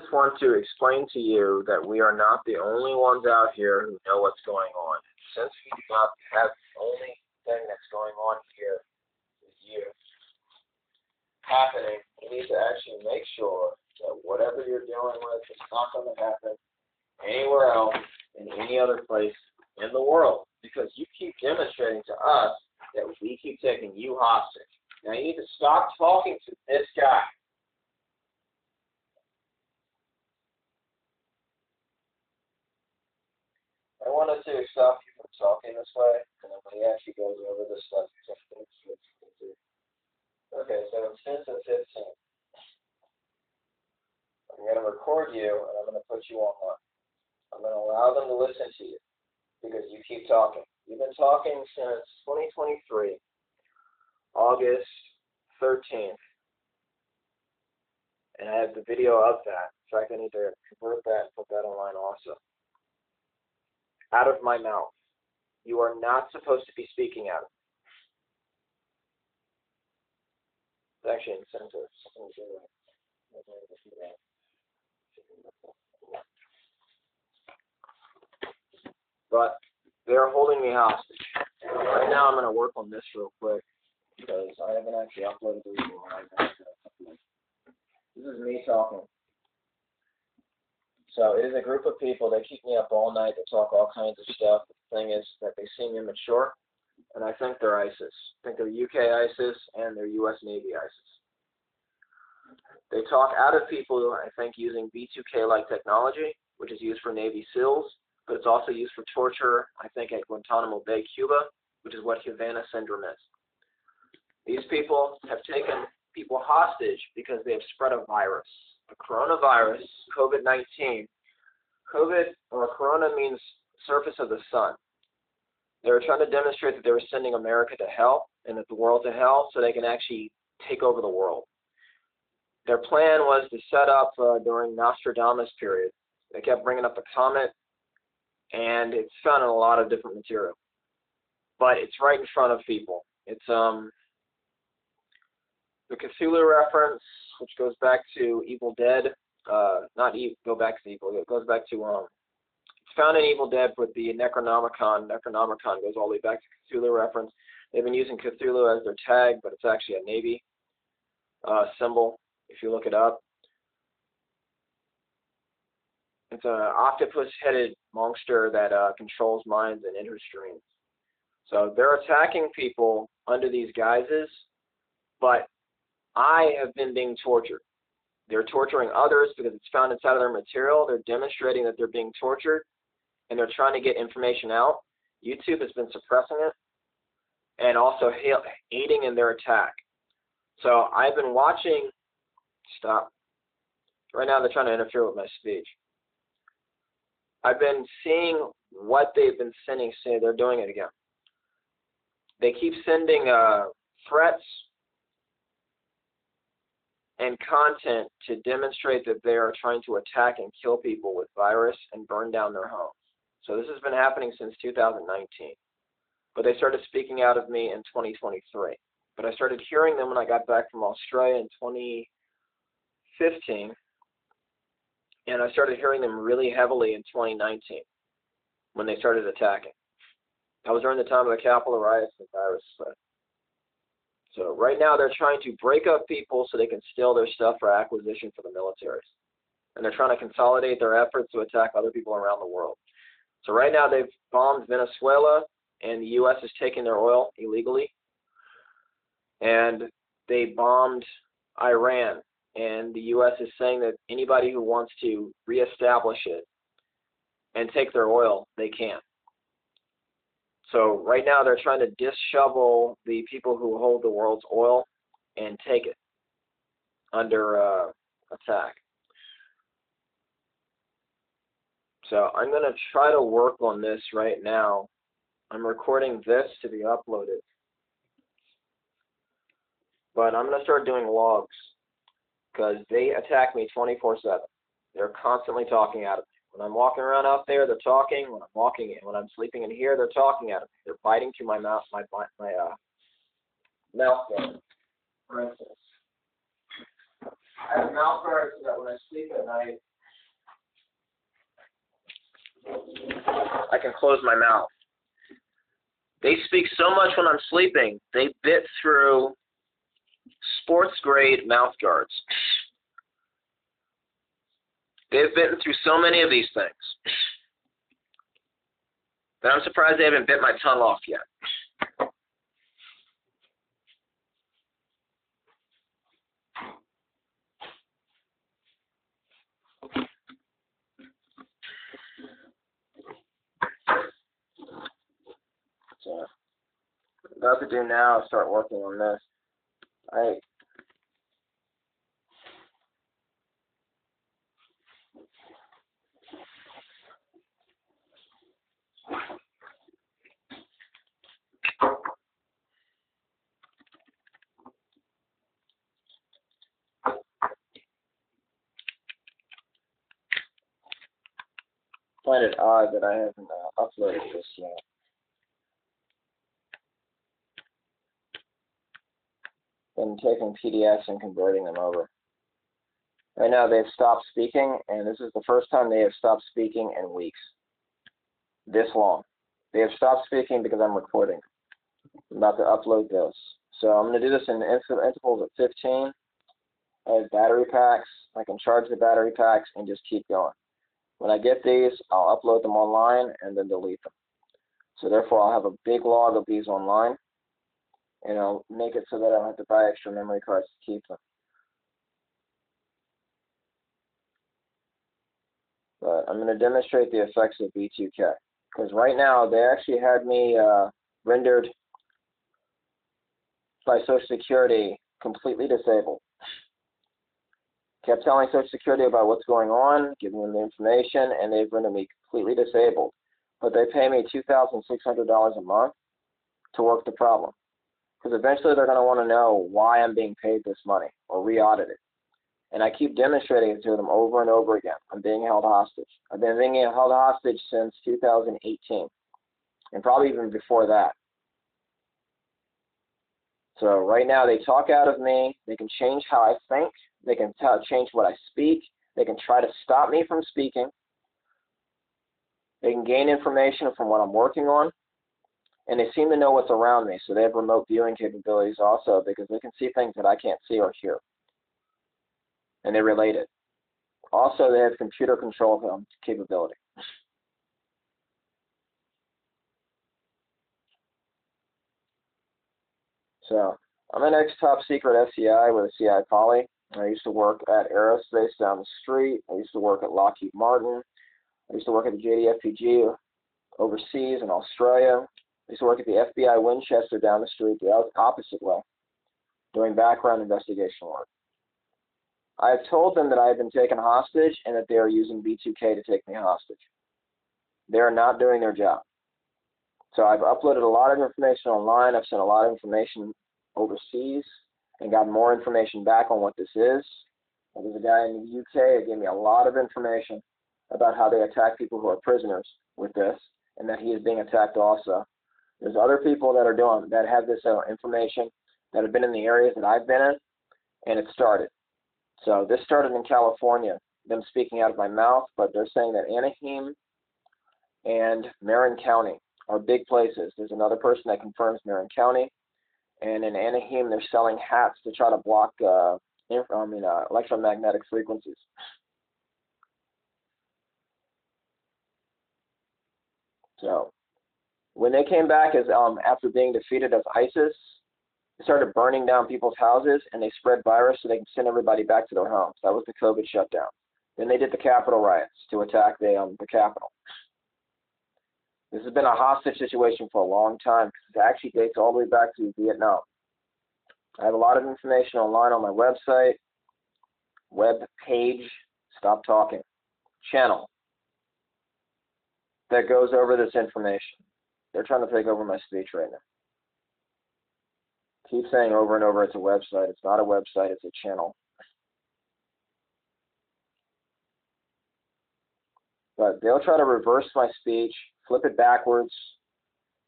just want to explain to you that we are not the only ones out here who know what's going on. Since we do not have the only thing that's going on here with you happening, we need to actually make sure that whatever you're dealing with is not going to happen anywhere else in any other place in the world, because you keep demonstrating to us that we keep taking you hostage. Now you need to stop talking to this guy. I wanted to stop you from talking this way, and then when he actually goes over this stuff, he's like, okay, so since the 15th, I'm going to record you, and I'm going to put you online. I'm going to allow them to listen to you, because you keep talking. You've been talking since 2023, August 13th, and I have the video of that. In fact, I need to convert that and put that online also. Out of my mouth. You are not supposed to be speaking out of it. It's actually incentive. But they're holding me hostage. Right now I'm going to work on this real quick because I haven't actually uploaded the video. This is me talking. So it is a group of people. They keep me up all night. They talk all kinds of stuff. The thing is that they seem immature, and I think they're ISIS. I think they're UK ISIS and they're US Navy ISIS. They talk out of people, I think, using V2K-like technology, which is used for Navy SEALs, but it's also used for torture, I think, at Guantanamo Bay, Cuba, which is what Havana syndrome is. These people have taken people hostage because they have spread a virus. A coronavirus, COVID-19. COVID, or corona, means surface of the sun. They were trying to demonstrate that they were sending America to hell and the world to hell so they can actually take over the world. Their plan was to set up during Nostradamus period. They kept bringing up the comet, and it's found in a lot of different material. But it's right in front of people. It's the Cthulhu reference, which goes back to Evil Dead. Go back to Evil. It goes back to it's found in Evil Dead with the Necronomicon. Necronomicon goes all the way back to Cthulhu reference. They've been using Cthulhu as their tag, but it's actually a Navy symbol. If you look it up, it's an octopus-headed monster that controls minds and enters dreams. So they're attacking people under these guises, but I have been being tortured. They're torturing others because it's found inside of their material. They're demonstrating that they're being tortured, and they're trying to get information out. YouTube has been suppressing it and also aiding in their attack. So I've been watching. Stop. Right now they're trying to interfere with my speech. I've been seeing what they've been sending. Say they're doing it again. They keep sending threats and content to demonstrate that they are trying to attack and kill people with virus and burn down their homes. So this has been happening since 2019. But they started speaking out of me in 2023. But I started hearing them when I got back from Australia in 2015. And I started hearing them really heavily in 2019 when they started attacking. That was during the time of the Capitol riots and virus spread. So right now they're trying to break up people so they can steal their stuff for acquisition for the militaries. And they're trying to consolidate their efforts to attack other people around the world. So right now they've bombed Venezuela, and the U.S. is taking their oil illegally. And they bombed Iran, and the U.S. is saying that anybody who wants to reestablish it and take their oil, they can. So right now they're trying to dishevel the people who hold the world's oil and take it under attack. So I'm going to try to work on this right now. I'm recording this to be uploaded. But I'm going to start doing logs because they attack me 24/7. They're constantly talking out of me. When I'm walking around out there, they're talking. When I'm sleeping in here, they're talking at me. They're biting through my mouth, my mouth guard, for instance. I have a mouth guard so that when I sleep at night, I can close my mouth. They speak so much when I'm sleeping, they bit through sports-grade mouth guards. They've bitten through so many of these things that I'm surprised they haven't bit my tongue off yet. So, what I'm about to do now is start working on this. I find it odd that I haven't uploaded this yet. Been taking PDFs and converting them over. Right now they've stopped speaking, and this is the first time they have stopped speaking in weeks. This long. They have stopped speaking because I'm recording. I'm about to upload this. So I'm going to do this in intervals of 15. I have battery packs. I can charge the battery packs and just keep going. When I get these, I'll upload them online and then delete them. So therefore, I'll have a big log of these online, and I'll make it so that I don't have to buy extra memory cards to keep them. But I'm going to demonstrate the effects of V2K. Because right now, they actually had me rendered by Social Security completely disabled. Kept telling Social Security about what's going on, giving them the information, and they've rendered me completely disabled. But they pay me $2,600 a month to work the problem. Because eventually they're going to want to know why I'm being paid this money or re-audit it. And I keep demonstrating it to them over and over again. I'm being held hostage. I've been being held hostage since 2018, and probably even before that. So right now they talk out of me. They can change how I think. They can change what I speak. They can try to stop me from speaking. They can gain information from what I'm working on. And they seem to know what's around me. So they have remote viewing capabilities also, because they can see things that I can't see or hear. And they relate it. Also, they have computer control capability. So I'm an ex-top secret SCI with a CI Poly. I used to work at Aerospace down the street. I used to work at Lockheed Martin. I used to work at the JDFPG overseas in Australia. I used to work at the FBI Winchester down the street the opposite way, doing background investigation work. I have told them that I have been taken hostage and that they are using V2K to take me hostage. They are not doing their job. So I've uploaded a lot of information online. I've sent a lot of information overseas and got more information back on what this is. There's a guy in the UK that gave me a lot of information about how they attack people who are prisoners with this, and that he is being attacked also. There's other people that have this information that have been in the areas that I've been in, and it started. So this started in California, them speaking out of my mouth, but they're saying that Anaheim and Marin County are big places. There's another person that confirms Marin County, and in Anaheim they're selling hats to try to block electromagnetic frequencies. So when they came back as after being defeated as ISIS, they started burning down people's houses, and they spread virus so they can send everybody back to their homes. That was the COVID shutdown. Then they did the Capitol riots to attack the Capitol. This has been a hostage situation for a long time, because it actually dates all the way back to Vietnam. I have a lot of information online on my website, web page, Stop Talking, channel, that goes over this information. They're trying to take over my speech right now. Keep saying over and over it's a website. It's not a website, it's a channel. But they'll try to reverse my speech, flip it backwards,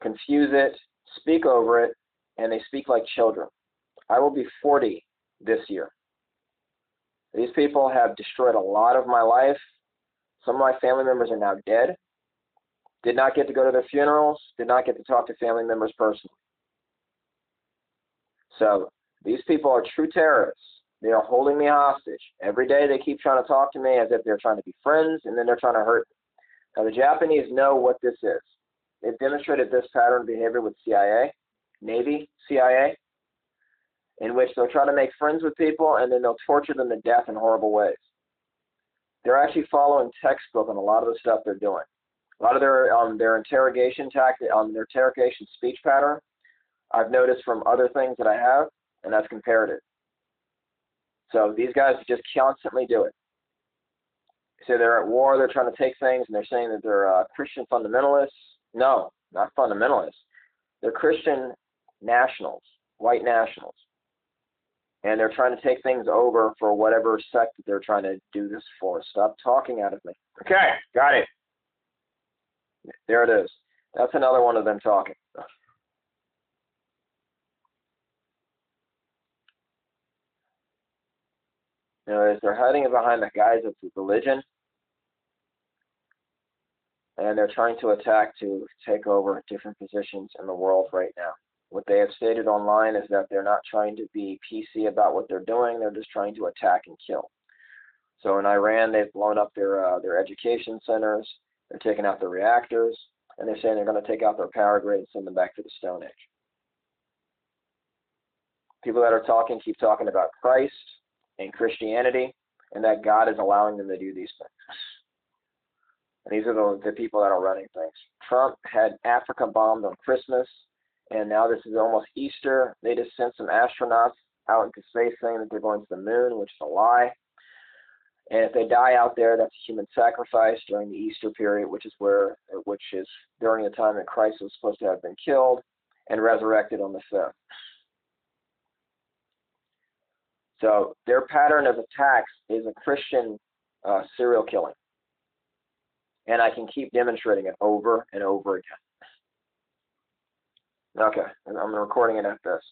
confuse it, speak over it, and they speak like children. I will be 40 this year. These people have destroyed a lot of my life. Some of my family members are now dead. Did not get to go to their funerals, did not get to talk to family members personally. So these people are true terrorists. They are holding me hostage. Every day they keep trying to talk to me as if they're trying to be friends, and then they're trying to hurt me. Now, the Japanese know what this is. They've demonstrated this pattern of behavior with CIA, Navy, CIA, in which they'll try to make friends with people, and then they'll torture them to death in horrible ways. They're actually following textbook on a lot of the stuff they're doing. A lot of their interrogation tactic, their interrogation speech pattern, I've noticed from other things that I have, and that's compared it. So these guys just constantly do it. Say they're at war, they're trying to take things, and they're saying that they're Christian fundamentalists. No, not fundamentalists. They're Christian nationals, white nationals. And they're trying to take things over for whatever sect that they're trying to do this for. Stop talking out of me. Okay, got it. There it is. That's another one of them talking. As they're hiding behind the guise of religion, and they're trying to attack to take over different positions in the world right now. What they have stated online is that they're not trying to be PC about what they're doing. They're just trying to attack and kill. So in Iran, they've blown up their education centers. They're taking out their reactors, and they're saying they're going to take out their power grid and send them back to the Stone Age. People that are talking keep talking about Christ and Christianity, and that God is allowing them to do these things. And these are the people that are running things. Trump had Africa bombed on Christmas, and now this is almost Easter. They just sent some astronauts out into space saying that they're going to the moon, which is a lie. And if they die out there, that's a human sacrifice during the Easter period, which is during the time that Christ was supposed to have been killed and resurrected on the 5th. So their pattern of attacks is a Christian serial killing. And I can keep demonstrating it over and over again. Okay, and I'm recording it at this.